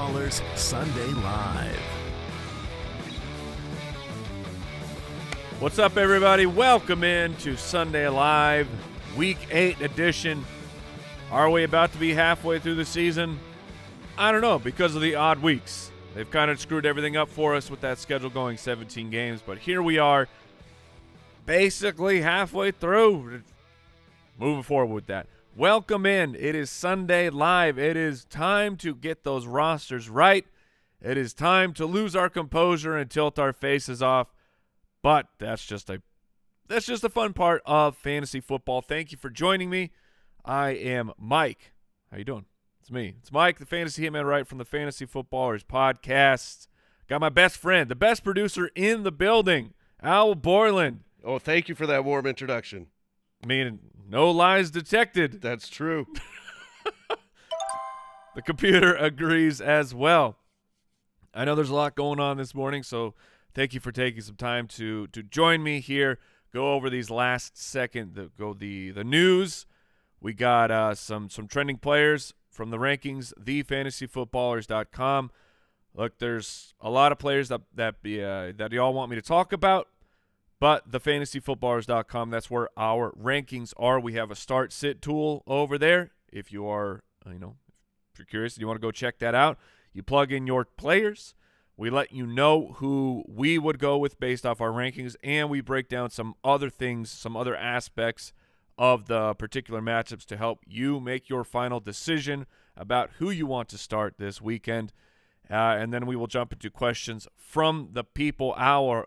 Footballers Sunday Live. What's up, everybody? Welcome in to Sunday Live, Week 8 edition. Are we about to be halfway through the season? I don't know, because of the odd weeks. They've kind of screwed everything up for us with that schedule going 17 games, but here we are, basically halfway through. Moving forward with that. Welcome in. It is Sunday Live. It is time to get those rosters right. It is time to lose our composure and tilt our faces off. But that's just a fun part of fantasy football. Thank you for joining me. I am Mike. How you doing? It's me. It's Mike, the Fantasy Hitman Wright from the Fantasy Footballers Podcast. Got my best friend, the best producer in the building, Al Borland. Oh, thank you for that warm introduction. I mean, no lies detected. That's true. The computer agrees as well. I know there's a lot going on this morning, so thank you for taking some time to join me here. Go over these last second, the news. We got some trending players from the rankings, thefantasyfootballers.com. Look, there's a lot of players that y'all want me to talk about, but thefantasyfootballers.com, that's where our rankings are. We have a start-sit tool over there. If you are, if you're curious and you want to go check that out, you plug in your players. We let you know who we would go with based off our rankings, and we break down some other things, some other aspects of the particular matchups to help you make your final decision about who you want to start this weekend. And then we will jump into questions from the people. How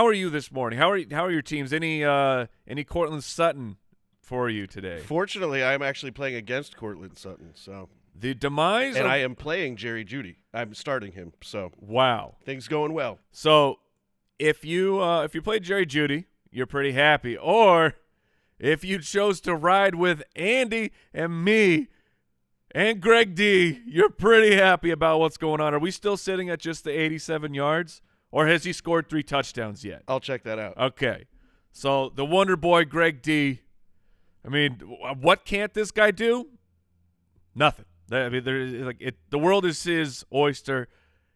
are you this morning? How are your teams? Any Cortland Sutton for you today? Fortunately, I am actually playing against Cortland Sutton, so the demise, and I am playing Jerry Jeudy. I'm starting him, so wow, things going well. So if you played Jerry Jeudy, you're pretty happy. Or if you chose to ride with Andy and me and Greg D, you're pretty happy about what's going on. Are we still sitting at just the 87 yards, or has he scored 3 touchdowns yet? I'll check that out. Okay, so the Wonder Boy Greg D. I mean, what can't this guy do? Nothing. I mean, the world is his oyster,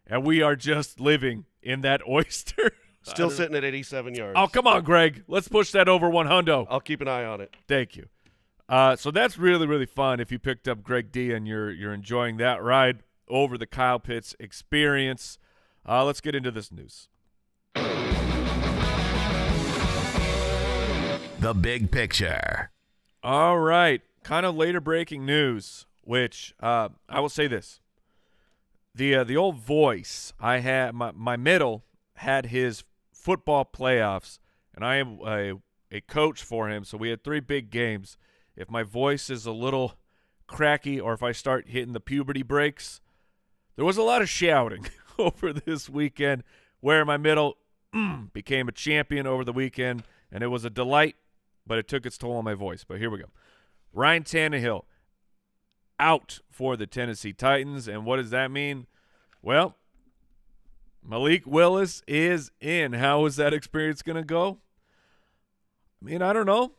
and we are just living in that oyster. Still sitting at 87 yards. Oh, come on, Greg. Let's push that over 100. I'll keep an eye on it. Thank you. So that's really, really fun if you picked up Greg D and you're enjoying that ride over the Kyle Pitts experience. Let's get into this news. The big picture. All right. Kind of later breaking news, which I will say this. The old voice I had, my middle had his football playoffs, and I am a coach for him, so we had 3 big games. If my voice is a little cracky or if I start hitting the puberty breaks, there was a lot of shouting over this weekend where my middle became a champion over the weekend, and it was a delight, but it took its toll on my voice. But here we go. Ryan Tannehill out for the Tennessee Titans, and what does that mean? Well, Malik Willis is in. How is that experience going to go? I mean, I don't know.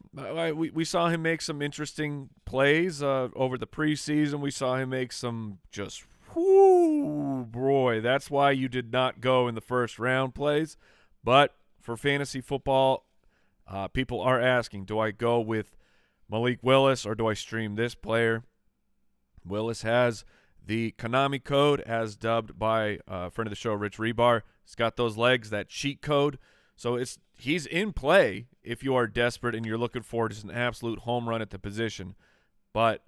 We saw him make some interesting plays over the preseason. We saw him make some just, whoo, boy, that's why you did not go in the first round plays. But for fantasy football, people are asking, do I go with Malik Willis or do I stream this player? Willis has the Konami code, as dubbed by a friend of the show, Rich Rebar. He's got those legs, that cheat code. So he's in play if you are desperate and you're looking for just an absolute home run at the position. But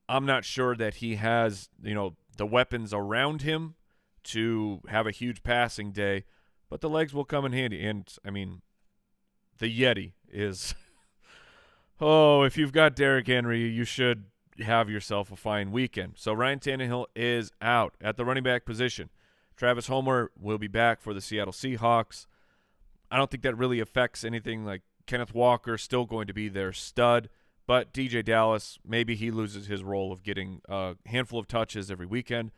I'm not sure that he has, the weapons around him to have a huge passing day. But the legs will come in handy. And, I mean, the Yeti is – if you've got Derrick Henry, you should – have yourself a fine weekend. So Ryan Tannehill is out at the running back position. Travis Homer will be back for the Seattle Seahawks. I don't think that really affects anything. Like Kenneth Walker still going to be their stud, but DJ Dallas, maybe he loses his role of getting a handful of touches every weekend.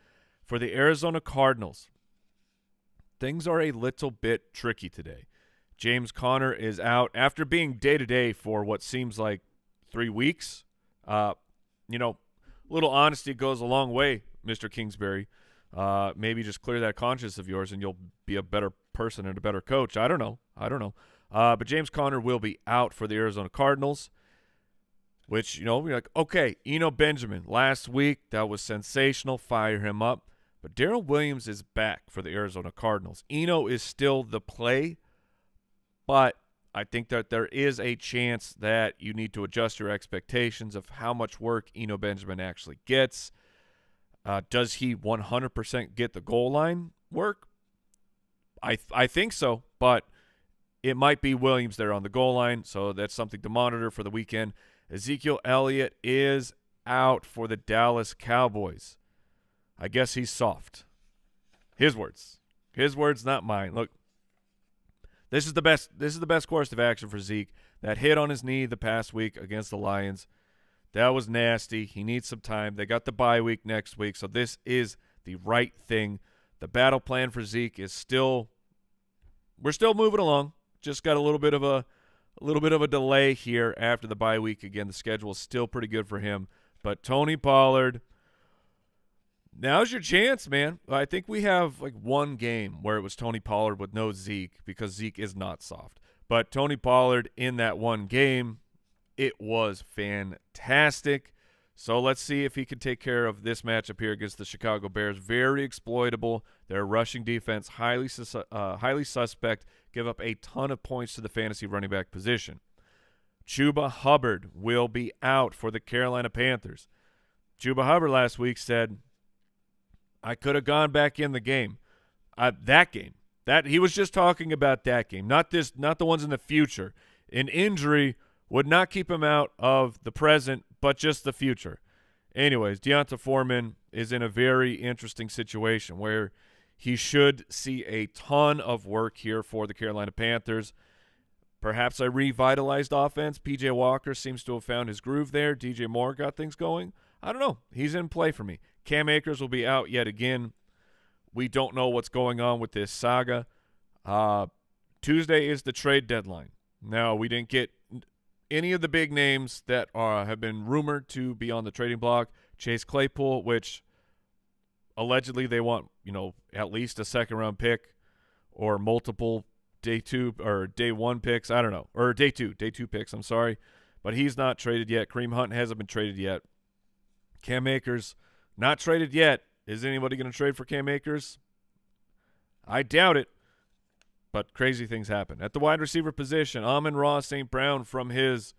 For the Arizona Cardinals, things are a little bit tricky today. James Conner is out after being day-to-day for what seems like 3 weeks. Little honesty goes a long way, Mr. Kingsbury. Maybe just clear that conscience of yours and you'll be a better person and a better coach. I don't know. But James Conner will be out for the Arizona Cardinals, which, you're like, okay, Eno Benjamin, last week, that was sensational. Fire him up. But Darrell Williams is back for the Arizona Cardinals. Eno is still the play, but I think that there is a chance that you need to adjust your expectations of how much work Eno Benjamin actually gets. Does he 100% get the goal line work? I think so, but it might be Williams there on the goal line, so that's something to monitor for the weekend. Ezekiel Elliott is out for the Dallas Cowboys. I guess he's soft. His words, not mine. Look, this is the best course of action for Zeke. That hit on his knee the past week against the Lions, that was nasty. He needs some time. They got the bye week next week, so this is the right thing. The battle plan for Zeke is we're still moving along. Just got a little bit of a delay here after the bye week. Again, the schedule is still pretty good for him. But Tony Pollard, now's your chance, man. I think we have like one game where it was Tony Pollard with no Zeke because Zeke is not soft. But Tony Pollard in that one game, it was fantastic. So let's see if he can take care of this matchup here against the Chicago Bears. Very exploitable. Their rushing defense, highly suspect, give up a ton of points to the fantasy running back position. Chuba Hubbard will be out for the Carolina Panthers. Chuba Hubbard last week said, I could have gone back in the game. That game. He was just talking about that game, not the ones in the future. An injury would not keep him out of the present, but just the future. Anyways, Deonta Foreman is in a very interesting situation where he should see a ton of work here for the Carolina Panthers. Perhaps a revitalized offense. P.J. Walker seems to have found his groove there. DJ Moore got things going. I don't know. He's in play for me. Cam Akers will be out yet again. We don't know what's going on with this saga. Tuesday is the trade deadline. Now, we didn't get any of the big names that have been rumored to be on the trading block. Chase Claypool, which allegedly they want, at least a second-round pick or multiple day 2 or day 1 picks. I don't know. Or day 2 picks, I'm sorry. But he's not traded yet. Kareem Hunt hasn't been traded yet. Cam Akers, not traded yet. Is anybody going to trade for Cam Akers? I doubt it. But crazy things happen. At the wide receiver position, Amon-Ra St. Brown from his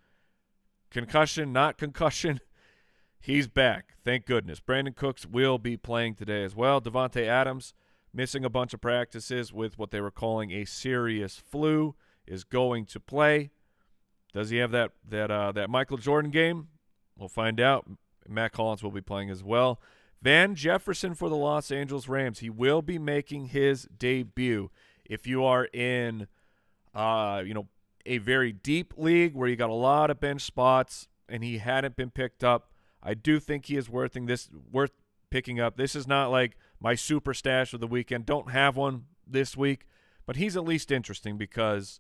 not concussion, he's back. Thank goodness. Brandon Cooks will be playing today as well. Devontae Adams, missing a bunch of practices with what they were calling a serious flu, is going to play. Does he have that Michael Jordan game? We'll find out. Matt Collins will be playing as well. Van Jefferson for the Los Angeles Rams. He will be making his debut. If you are in, a very deep league where you got a lot of bench spots and he hadn't been picked up, I do think he is worth picking up. This is not like my super stash of the weekend. Don't have one this week, but he's at least interesting because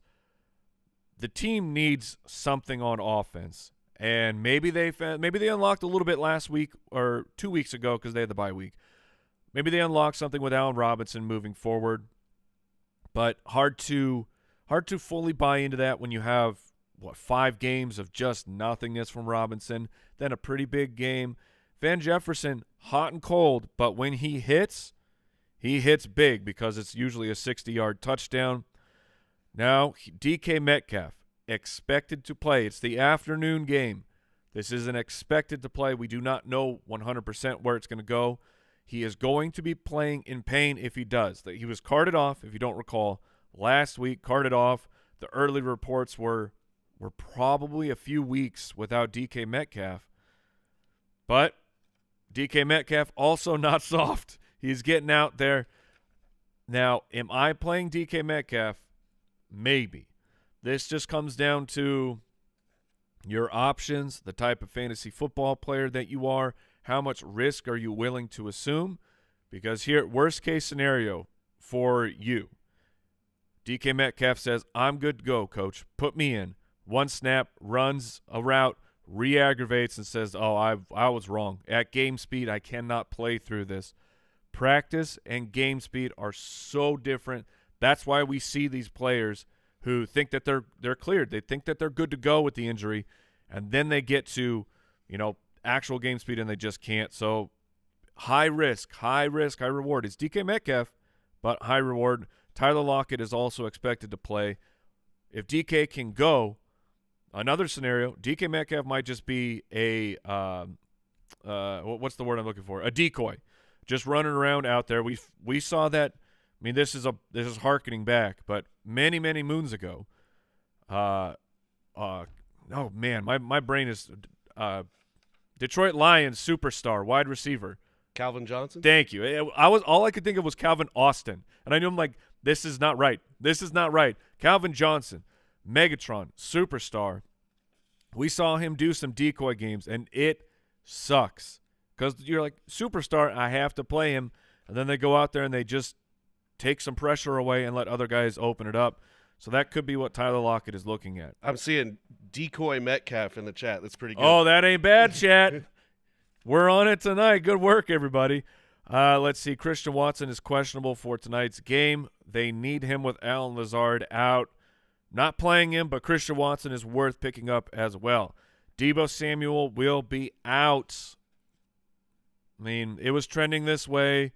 the team needs something on offense. And maybe they unlocked a little bit last week or 2 weeks ago because they had the bye week. Maybe they unlocked something with Allen Robinson moving forward. But hard to fully buy into that when you have, 5 games of just nothingness from Robinson, then a pretty big game. Van Jefferson, hot and cold, but when he hits big because it's usually a 60-yard touchdown. Now, DK Metcalf, expected to play. It's the afternoon game. This isn't expected to play. We do not know 100% where it's going to go. He is going to be playing in pain if he does. He was carted off, if you don't recall, last week, carted off. The early reports were probably a few weeks without DK Metcalf. But DK Metcalf also not soft. He's getting out there. Now, am I playing DK Metcalf? Maybe. This just comes down to your options, the type of fantasy football player that you are, how much risk are you willing to assume? Because here, worst case scenario for you, DK Metcalf says, I'm good to go, coach. Put me in. One snap, runs a route, re-aggravates and says, I was wrong. At game speed, I cannot play through this. practice and game speed are so different. That's why we see these players who think that they're cleared. They think that they're good to go with the injury, and then they get to, actual game speed and they just can't. So high risk, high reward. It's DK Metcalf, but high reward. Tyler Lockett is also expected to play. If DK can go, another scenario, DK Metcalf might just be a what's the word I'm looking for? A decoy, just running around out there. We saw that. I mean, this is hearkening back, but many moons ago. Oh man, my brain is Detroit Lions superstar wide receiver Calvin Johnson. Thank you. All I could think of was Calvin Austin, and I knew I'm like, this is not right. This is not right. Calvin Johnson, Megatron, superstar. We saw him do some decoy games, and it sucks because you're like, superstar, I have to play him, and then they go out there and they just take some pressure away and let other guys open it up. So that could be what Tyler Lockett is looking at. I'm seeing decoy Metcalf in the chat. That's pretty good. Oh, that ain't bad, chat. We're on it tonight. Good work, everybody. Let's see. Christian Watson is questionable for tonight's game. They need him with Allen Lazard out. Not playing him, but Christian Watson is worth picking up as well. Deebo Samuel will be out. I mean, it was trending this way.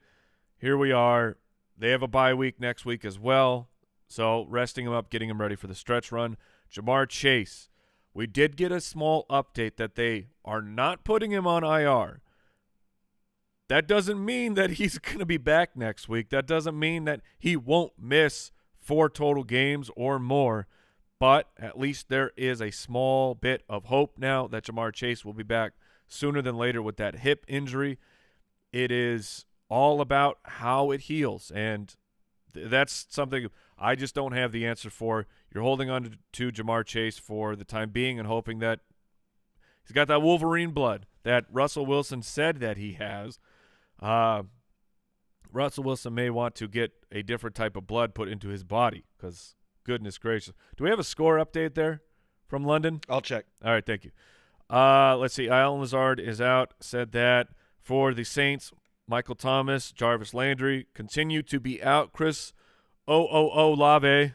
Here we are. They have a bye week next week as well. So resting him up, getting him ready for the stretch run. Jamar Chase. We did get a small update that they are not putting him on IR. That doesn't mean that he's going to be back next week. That doesn't mean that he won't miss 4 total games or more. But at least there is a small bit of hope now that Jamar Chase will be back sooner than later with that hip injury. It is all about how it heals, and that's something I just don't have the answer for. You're holding on to Jamar Chase for the time being and hoping that he's got that Wolverine blood that Russell Wilson said that he has. Russell Wilson may want to get a different type of blood put into his body because, goodness gracious. Do we have a score update there from London? I'll check. All right, thank you. Let's see. Allen Lazard is out. Said that. For the Saints, Michael Thomas, Jarvis Landry continue to be out. Chris Olave.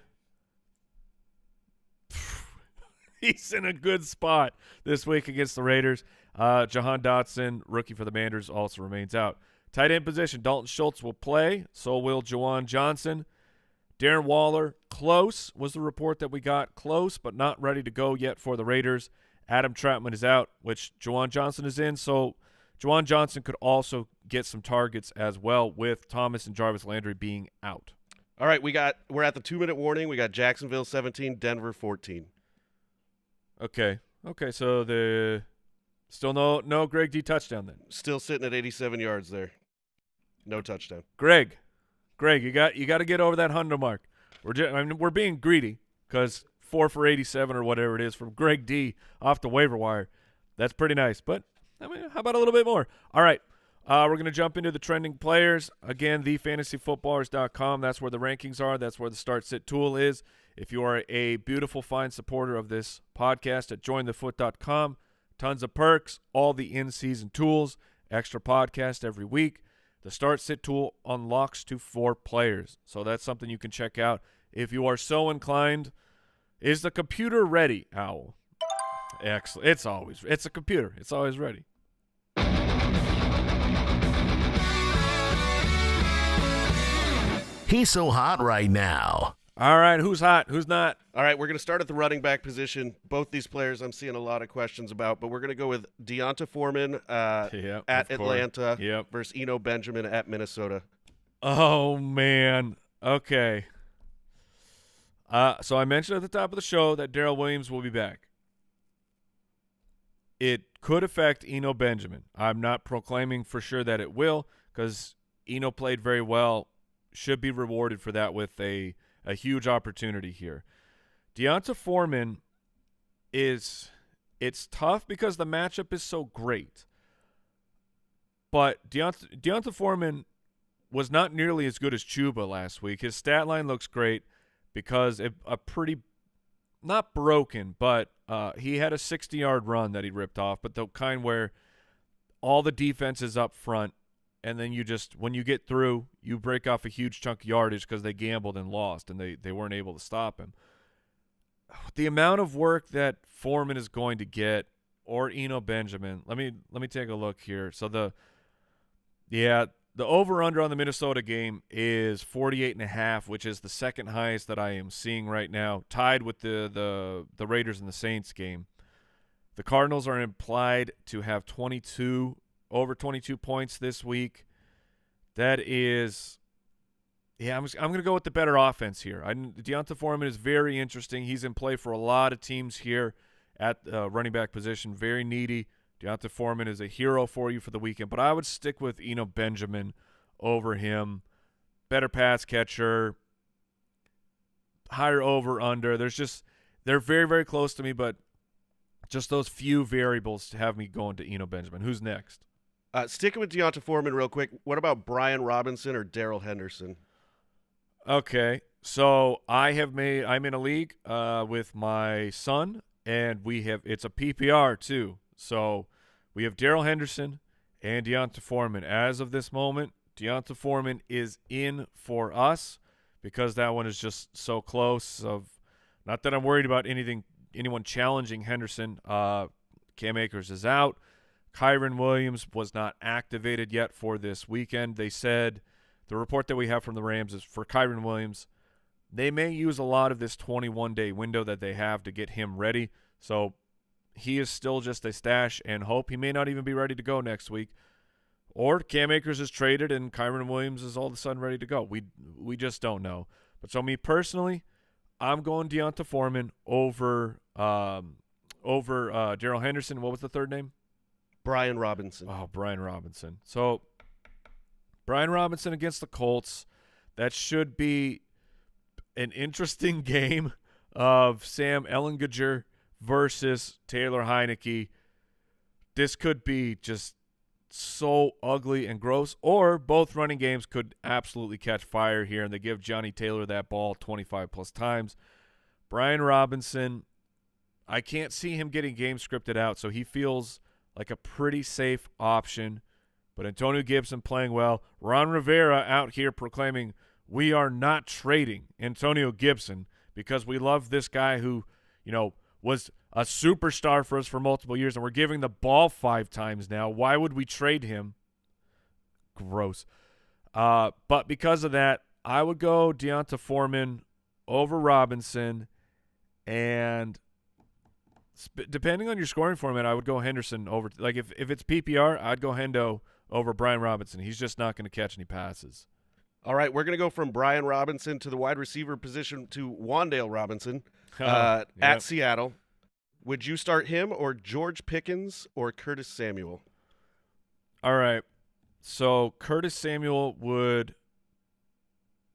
He's in a good spot this week against the Raiders. Jahan Dotson, rookie for the Manders, also remains out. Tight end position, Dalton Schultz will play. So will Juwan Johnson. Darren Waller, close was the report that we got. Close, but not ready to go yet for the Raiders. Adam Trautman is out, which Juwan Johnson is in. So Juwan Johnson could also get some targets as well with Thomas and Jarvis Landry being out. All right, we're at the 2-minute warning. We got Jacksonville 17, Denver 14. Okay, so still no Greg D touchdown then. Still sitting at 87 yards there. No touchdown. Greg, you got to get over that 100 mark. We're being greedy because 4 for 87 or whatever it is from Greg D off the waiver wire. That's pretty nice, but I mean, how about a little bit more? All right, we're going to jump into the trending players. Again, thefantasyfootballers.com. That's where the rankings are. That's where the start-sit tool is. If you are a beautiful, fine supporter of this podcast at jointhefoot.com, tons of perks, all the in-season tools, extra podcast every week. The start-sit tool unlocks to 4 players, so that's something you can check out if you are so inclined. Is the computer ready, Owl? Excellent. It's a computer. It's always ready. He's so hot right now. All right, who's hot? Who's not? All right, we're going to start at the running back position. Both these players I'm seeing a lot of questions about, but we're going to go with Deonta Foreman at Atlanta versus Eno Benjamin at Minnesota. Oh, man. Okay. So I mentioned at the top of the show that Darrell Williams will be back. It could affect Eno Benjamin. I'm not proclaiming for sure that it will because Eno played very well, should be rewarded for that with a huge opportunity here. Deonta Foreman it's tough because the matchup is so great. But Deonta Foreman was not nearly as good as Chuba last week. His stat line looks great because a pretty, not broken, but he had a 60-yard run that he ripped off, but the kind where all the defense is up front and then you just, when you get through, you break off a huge chunk of yardage because they gambled and lost, and they weren't able to stop him. The amount of work that Foreman is going to get, or Eno Benjamin, let me take a look here. So the over-under on the Minnesota game is 48.5, which is the second highest that I am seeing right now, tied with the Raiders and the Saints game. The Cardinals are implied to have over 22 points this week. That is, I'm going to go with the better offense here. D'Onta Foreman is very interesting. He's in play for a lot of teams here at running back position. Very needy. D'Onta Foreman is a hero for you for the weekend, but I would stick with Eno Benjamin over him. Better pass catcher, higher over-under. They're very, very close to me, but just those few variables to have me going to Eno Benjamin. Who's next? Sticking with D'Onta Foreman real quick, what about Brian Robinson or Darrell Henderson? Okay, so I'm in a league with my son, and it's a PPR too. So we have Darrell Henderson and D'Onta Foreman. As of this moment, D'Onta Foreman is in for us because that one is just so close. Not that I'm worried about anyone challenging Henderson. Cam Akers is out. Kyren Williams was not activated yet for this weekend. They said the report that we have from the Rams is for Kyren Williams, they may use a lot of this 21-day window that they have to get him ready. So he is still just a stash and hope. He may not even be ready to go next week. Or Cam Akers is traded and Kyren Williams is all of a sudden ready to go. We just don't know. But so me personally, I'm going D'Onta Foreman over Darrell Henderson. What was the third name? Brian Robinson. Oh, Brian Robinson. So Brian Robinson against the Colts. That should be an interesting game of Sam Ehlinger versus Taylor Heineke. This could be just so ugly and gross, or both running games could absolutely catch fire here, and they give Johnny Taylor that ball 25-plus times. Brian Robinson, I can't see him getting game scripted out, so he feels like a pretty safe option. But Antonio Gibson playing well. Ron Rivera out here proclaiming we are not trading Antonio Gibson because we love this guy who, was a superstar for us for multiple years, and we're giving the ball 5 times now. Why would we trade him? Gross. But because of that, I would go D'Onta Foreman over Robinson, and depending on your scoring format, I would go Henderson over. Like if it's PPR, I'd go Hendo over Brian Robinson. He's just not going to catch any passes. All right, we're going to go from Brian Robinson to the wide receiver position to Wan'Dale Robinson Yep. at Seattle. Would you start him or George Pickens or Curtis Samuel? All right, so Curtis Samuel would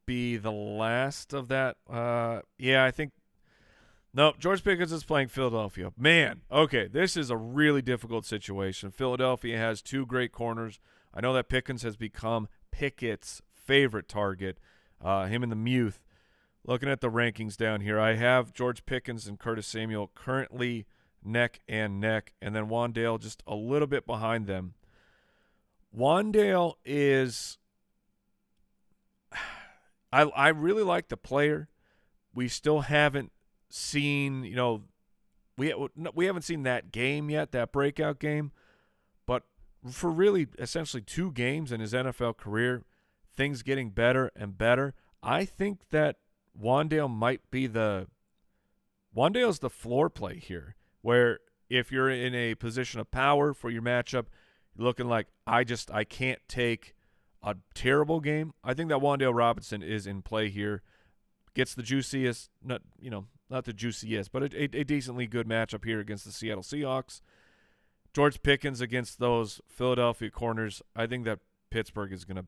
be the last of that. I think – no, George Pickens is playing Philadelphia. Man, okay, this is a really difficult situation. Philadelphia has 2 great corners. I know that Pickens has become Pickett's favorite target, him and the Muth. Looking at the rankings down here, I have George Pickens and Curtis Samuel currently neck and neck, and then Wan'Dale just a little bit behind them. Wan'Dale is I really like the player. We still haven't seen, we haven't seen that game yet, that breakout game. But for really essentially 2 games in his NFL career, things getting better and better. I think that Wan'Dale might be Wan'Dale's the floor play here, where if you're in a position of power for your matchup, looking like I can't take a terrible game. I think that Wan'Dale Robinson is in play here. Gets the juiciest, not the juiciest, but a decently good matchup here against the Seattle Seahawks. George Pickens against those Philadelphia corners. I think that Pittsburgh is going to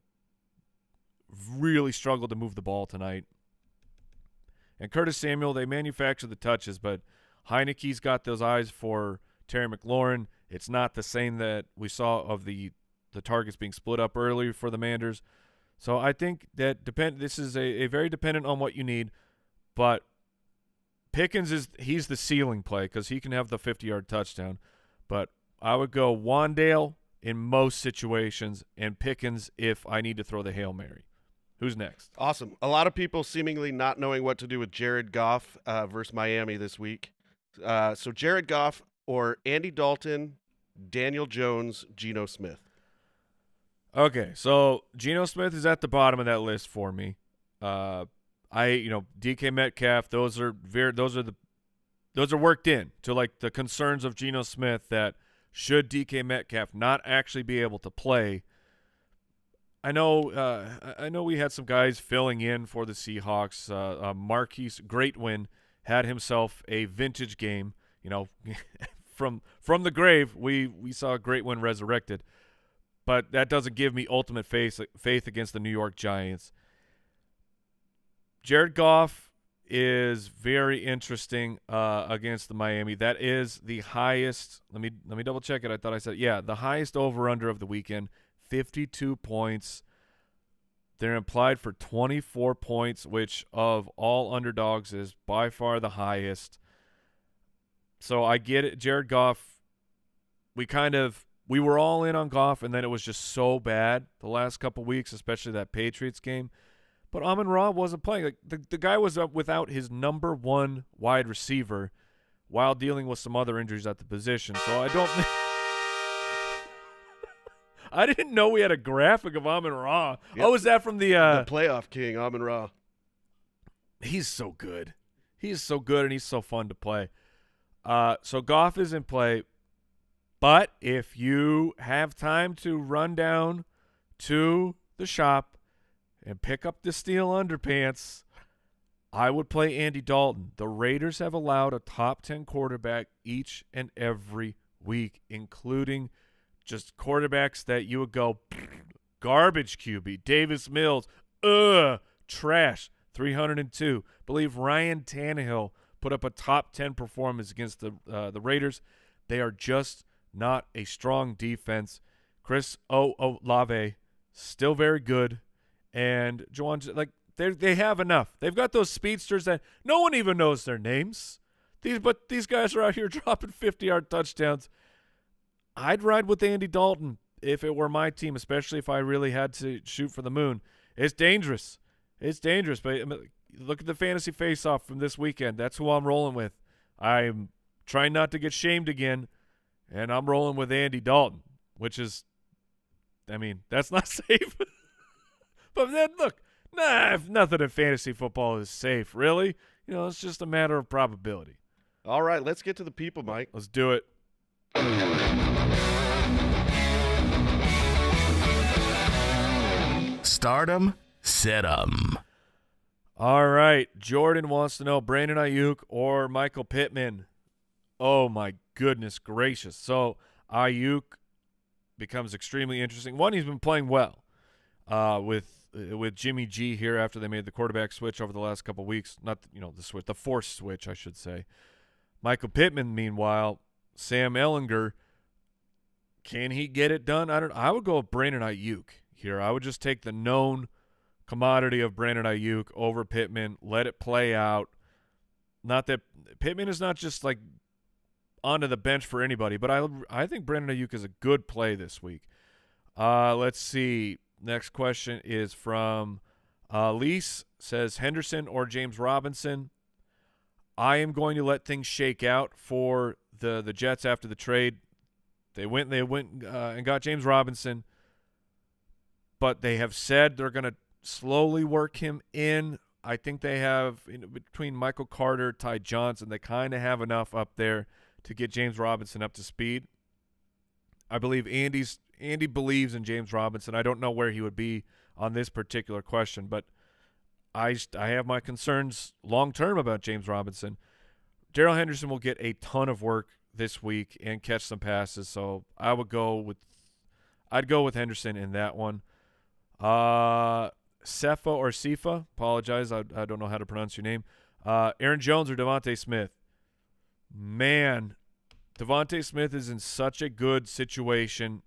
really struggle to move the ball tonight. And Curtis Samuel, they manufacture the touches, but Heineke's got those eyes for Terry McLaurin. It's not the same that we saw of the targets being split up earlier for the Manders. So I think that this is a very dependent on what you need, but Pickens he's the ceiling play because he can have the 50-yard touchdown. But I would go Wan'Dale in most situations, and Pickens if I need to throw the Hail Mary. Who's next? Awesome. A lot of people seemingly not knowing what to do with Jared Goff versus Miami this week. So Jared Goff or Andy Dalton, Daniel Jones, Geno Smith. Okay, so Geno Smith is at the bottom of that list for me. DK Metcalf, those are worked in to like the concerns of Geno Smith that should DK Metcalf not actually be able to play. I know we had some guys filling in for the Seahawks. Marquise Greatwin had himself a vintage game. From the grave, we saw Greatwin resurrected. But that doesn't give me ultimate faith against the New York Giants. Jared Goff is very interesting against the Miami. That is the highest. Let me double check it. I thought I said the highest over/under of the weekend, 52 points. They're implied for 24 points, which of all underdogs is by far the highest. So I get it, Jared Goff. We were all in on Goff, and then it was just so bad the last couple weeks, especially that Patriots game. But Amon-Ra wasn't playing. Like the guy was up without his number one wide receiver while dealing with some other injuries at the position. So I didn't know we had a graphic of Amon-Ra. Yep. Oh, is that from the playoff king, Amon-Ra? He's so good. He's so good, and he's so fun to play. So Goff is in play. But if you have time to run down to the shop and pick up the steel underpants, I would play Andy Dalton. The Raiders have allowed a top 10 quarterback each and every week, including just quarterbacks that you would go, garbage QB. Davis Mills, trash, 302. Believe Ryan Tannehill put up a top 10 performance against the Raiders. They are just not a strong defense. Chris Olave, still very good. And Juwan, they have enough. They've got those speedsters that no one even knows their names. But these guys are out here dropping 50-yard touchdowns. I'd ride with Andy Dalton if it were my team, especially if I really had to shoot for the moon. It's dangerous. It's dangerous. But look at the fantasy face-off from this weekend. That's who I'm rolling with. I'm trying not to get shamed again. And I'm rolling with Andy Dalton, which is, that's not safe. But then, look, nothing in fantasy football is safe, really. It's just a matter of probability. All right, let's get to the people, Mike. Let's do it. Stardom, set 'em. All right, Jordan wants to know Brandon Ayuk or Michael Pittman. Oh, my goodness gracious. So Ayuk becomes extremely interesting. One, he's been playing well with Jimmy G here after they made the quarterback switch over the last couple of weeks. Not, the forced switch, I should say. Michael Pittman, meanwhile, Sam Ehlinger, can he get it done? I would go with Brandon Ayuk here. I would just take the known commodity of Brandon Ayuk over Pittman, let it play out. Not that Pittman is not just like onto the bench for anybody, but I think Brandon Ayuk is a good play this week. Let's see. Next question is from Lise. Says Henderson or James Robinson. I am going to let things shake out for the Jets after the trade. They went and got James Robinson, but they have said they're going to slowly work him in. I think they have between Michael Carter, Ty Johnson, they kind of have enough up there to get James Robinson up to speed. I believe Andy believes in James Robinson. I don't know where he would be on this particular question, but I have my concerns long-term about James Robinson. Darrell Henderson will get a ton of work this week and catch some passes, so I'd go with Henderson in that one. Sefa or Sifa, apologize, I don't know how to pronounce your name. Aaron Jones or Devontae Smith. Man, Devontae Smith is in such a good situation,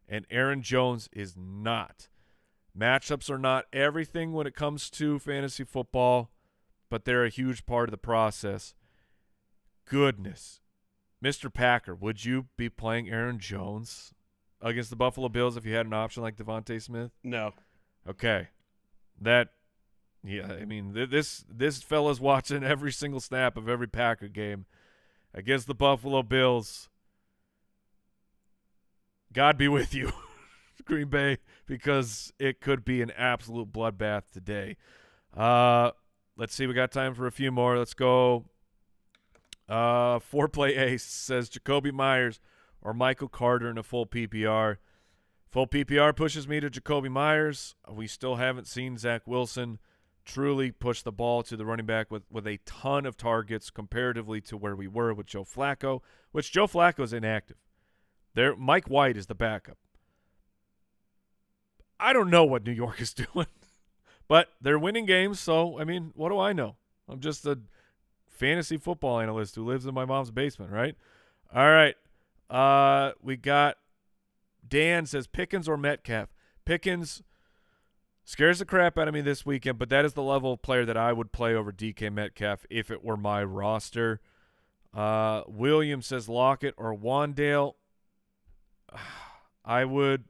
and Aaron Jones is not. Matchups are not everything when it comes to fantasy football, but they're a huge part of the process. Goodness. Mr. Packer, would you be playing Aaron Jones against the Buffalo Bills if you had an option like Devontae Smith? No. Okay. I mean, this fella's watching every single snap of every Packer game against the Buffalo Bills. God be with you, Green Bay, because it could be an absolute bloodbath today. Let's see. We got time for a few more. Let's go. 4-play ace says Jacoby Myers or Michael Carter in a full PPR. Full PPR pushes me to Jacoby Myers. We still haven't seen Zach Wilson truly push the ball to the running back with a ton of targets comparatively to where we were with Joe Flacco, which Joe Flacco is inactive. Mike White is the backup. I don't know what New York is doing, but they're winning games, so, I mean, what do I know? I'm just a fantasy football analyst who lives in my mom's basement, right? All right. We got Dan says Pickens or Metcalf. Pickens scares the crap out of me this weekend, but that is the level of player that I would play over DK Metcalf if it were my roster. William says Lockett or Wandale. I would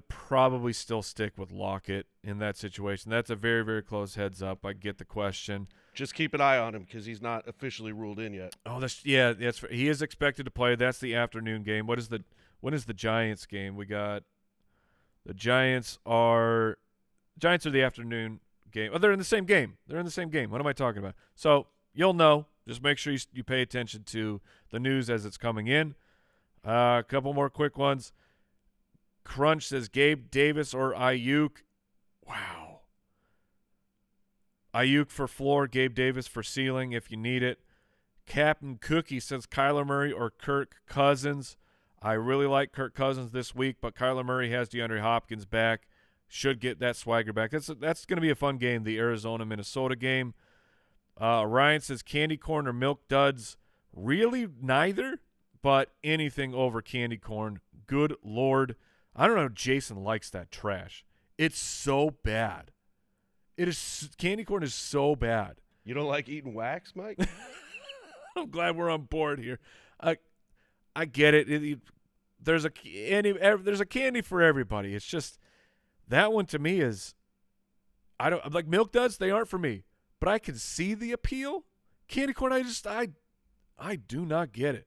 probably still stick with Lockett in that situation. That's a very, very close heads up. I get the question. Just keep an eye on him because he's not officially ruled in yet. Oh, he is expected to play. That's the afternoon game. When is the Giants game? We got the Giants are the afternoon game. Oh, they're in the same game. What am I talking about? So you'll know. Just make sure you pay attention to the news as it's coming in. A couple more quick ones. Crunch says Gabe Davis or Ayuk. Wow. Ayuk for floor, Gabe Davis for ceiling if you need it. Captain Cookie says Kyler Murray or Kirk Cousins. I really like Kirk Cousins this week, but Kyler Murray has DeAndre Hopkins back. Should get that swagger back. That's going to be a fun game, the Arizona-Minnesota game. Ryan says candy corn or milk duds. Really neither, but anything over candy corn. Good Lord. I don't know if Jason likes that trash. It's so bad. Candy corn is so bad. You don't like eating wax, Mike? I'm glad we're on board here. I get it. There's a candy for everybody. It's just that one to me is I don't like milk duds. They aren't for me, but I can see the appeal. Candy corn, I do not get it.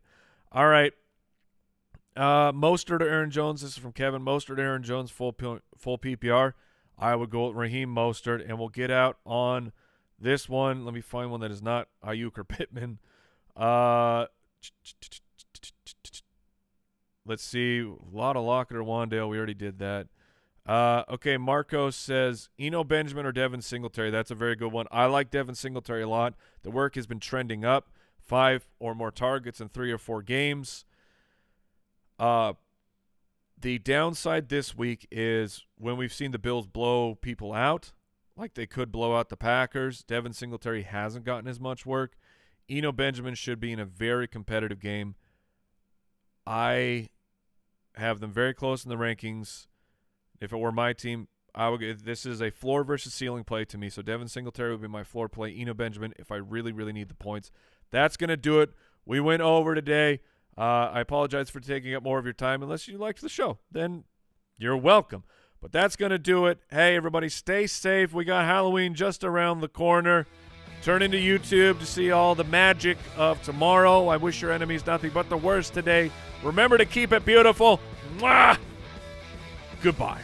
All right. Mostert or Aaron Jones. This is from Kevin. Mostert, Aaron Jones, full PPR. I would go with Raheem Mostert, and we'll get out on this one. Let me find one that is not Ayuk or Pittman. Let's see. A lot of Lockett or Wandale. We already did that. Okay, Marcos says Eno Benjamin or Devin Singletary. That's a very good one. I like Devin Singletary a lot. The work has been trending up. 5 or more targets in 3 or 4 games. The downside this week is when we've seen the Bills blow people out, like they could blow out the Packers, Devin Singletary hasn't gotten as much work. Eno Benjamin should be in a very competitive game. I have them very close in the rankings. If it were my team, this is a floor versus ceiling play to me. So Devin Singletary would be my floor play. Eno Benjamin, if I really, really need the points. That's going to do it. We went over today. I apologize for taking up more of your time. Unless you liked the show, then you're welcome. But that's going to do it. Hey, everybody, stay safe. We got Halloween just around the corner. Turn into YouTube to see all the magic of tomorrow. I wish your enemies nothing but the worst today. Remember to keep it beautiful. Mwah! Goodbye.